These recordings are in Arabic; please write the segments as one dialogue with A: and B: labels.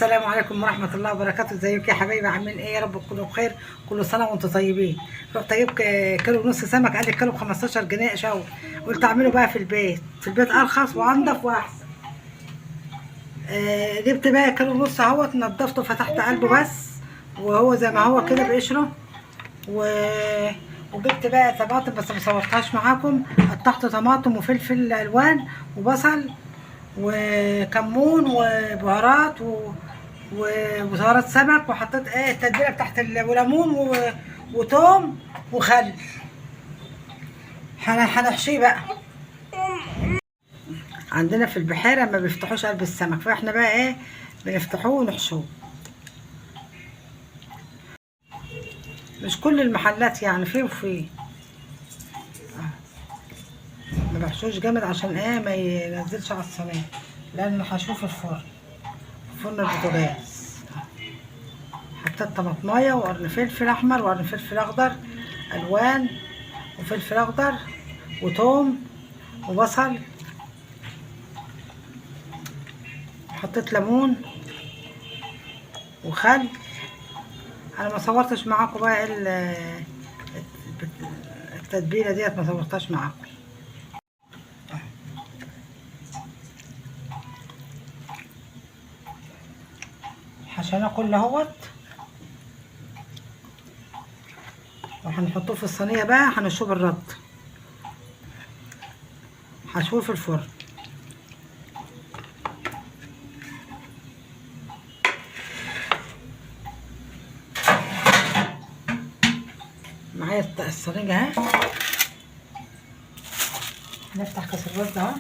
A: السلام عليكم ورحمة الله وبركاته. ازيكم يا حبايبي؟ عاملين ايه؟ يا رب تكونوا بخير. كل سنة وانتم طيبين. رحت اجيب كيلو ونص سمك، قال لي الكيلو ب 15 جنيه شوي. قلت اعمله بقى في البيت، ارخص وانضف واحسن. جبت بقى كيلو ونص اهوت، نضفته فتحت قلبه بس، وهو زي ما هو كده بقشره. وجبت بقى طماطم بس ما صورتهاش معاكم. قطعت طماطم وفلفل الوان وبصل وكمون وبهارات وبهارات سمك، وحطيت التتبيله بتاعت وليمون وتوم وخل. هنحشيه بقى. عندنا في البحيره ما بيفتحوش قلب السمك، فاحنا بقى بنفتحوه ونحشوه. مش كل المحلات يعني، فيه وفيه. ما بحشوش جامد عشان ما ينزلش على الصينيه، لان هشوه في الفرن، في فرن البوتاجاز. حطيت طماطمايه وقرن فلفل احمر وقرن فلفل اخضر الوان وفلفل اخضر وتوم وبصل. حطيت ليمون وخل. انا ما صورتش معاكم بقى التتبيله ديت، ما صورتهاش معاكم. حشينا كل اهوت، وهنحطوه في الصينيه بقى. هنشوه بالرد، هشوه في الفرن. معايا الصينيه اهي. هنفتح كاس الرز اهو.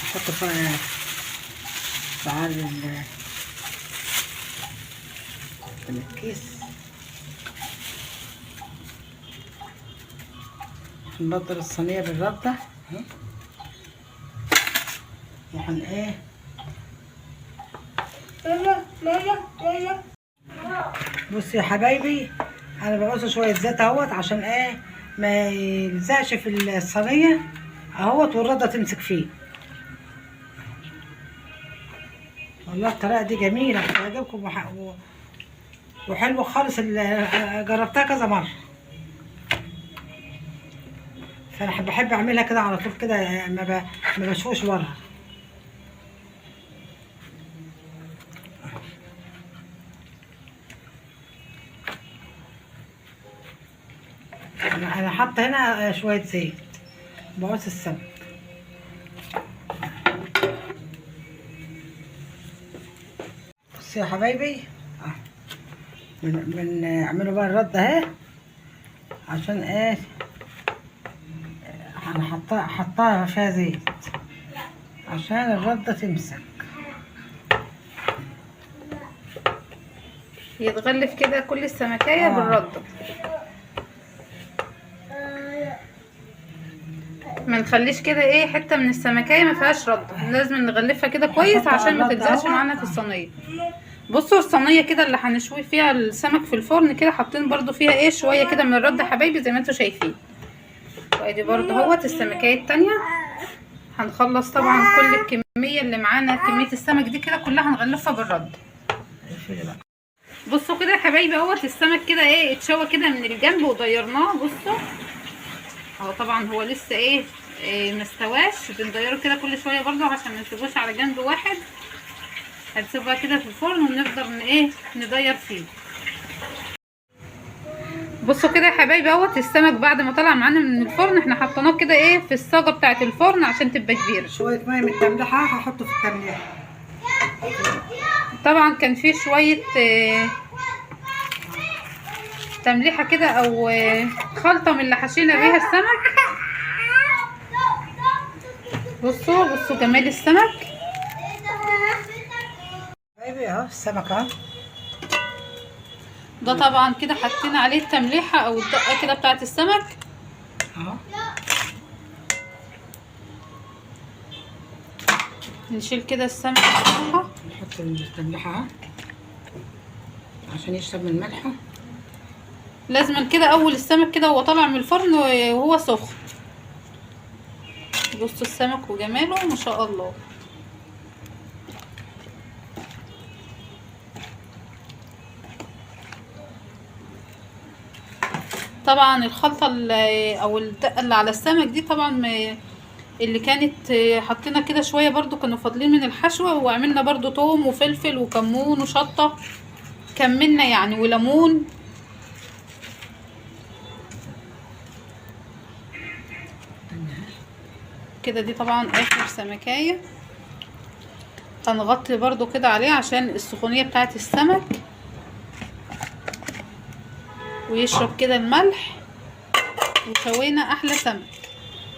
A: احط فيها بعد الكيس. هنبدل الصينيه بالرده اهي. وهن بصوا يا حبايبي، انا بقص شويه زيت اهوت عشان ما يلزقش في الصينيه اهوت، والرده تمسك فيه. والله الطريقه دي جميله هتعجبكم وحلوه خالص. جربتها كذا مره، فانا بحب اعملها كده على طول كده، ما بشوش بره. انا حاطه هنا شويه زيت بقص السمك. بصوا يا حبايبي، بنعمله بقى الرده اهي، عشان حطها فيها زيت عشان الرده تمسك.
B: يتغلف كده كل السمكية بالردة، ما نخليش كده حته من السمكية ما فيهاش رده. لازم نغلفها كده كويس عشان ما تلزقش معانا في الصينيه. بصوا الصينيه كده اللي هنشوي فيها السمك في الفرن كده، حاطين برضو فيها شويه كده من الرده حبايبي زي ما انتوا شايفين. وادي برضو اهوت السمكيه التانية. هنخلص طبعا كل الكميه اللي معانا، كميه السمك دي كده كلها هنغلفها بالرده. بصوا كده يا حبايبي اهوت السمك كده اتشوى كده من الجنب وضيرناه. بصوا اهو، طبعا هو لسه مستواش. بنديره كده كل شويه برضو عشان ما نسيبوش على جنب واحد. هنسيبها كده في الفرن ونفضل ندير فيه. بصوا كده يا حبايبي اهوت السمك بعد ما طلع معانا من الفرن، احنا حطيناه كده في الصاجه بتاعه الفرن عشان تبقى كبيره.
A: شويه ميه من التملحه هحطه في التمليح.
B: طبعا كان فيه شويه تمليحه كده او خلطه من اللي حشينا بيها السمك. بصوا جمال السمك.
A: حبايبي اهو السمك اهو.
B: ده طبعا كده حطينا عليه التمليحه او الدقه كده بتاعه السمك اهو. نشيل كده السمك بصراحة.
A: نحط التملحة اهي عشان يشرب من الملح.
B: لازم كده اول السمك كده وهو طالع من الفرن وهو سخن. بصوا السمك وجماله ما شاء الله. طبعا الخلطة او الدقة اللي على السمك دي طبعا اللي كانت حطينا كده شوية برضو كانوا فاضلين من الحشوة، وعملنا برضو توم وفلفل وكمون وشطة كملنا يعني وليمون. كده دي طبعا اخر سمكاية هنغطي برضو كده عليه عشان السخونية بتاعت السمك ويشرب كده الملح، وشوينا احلى سمك.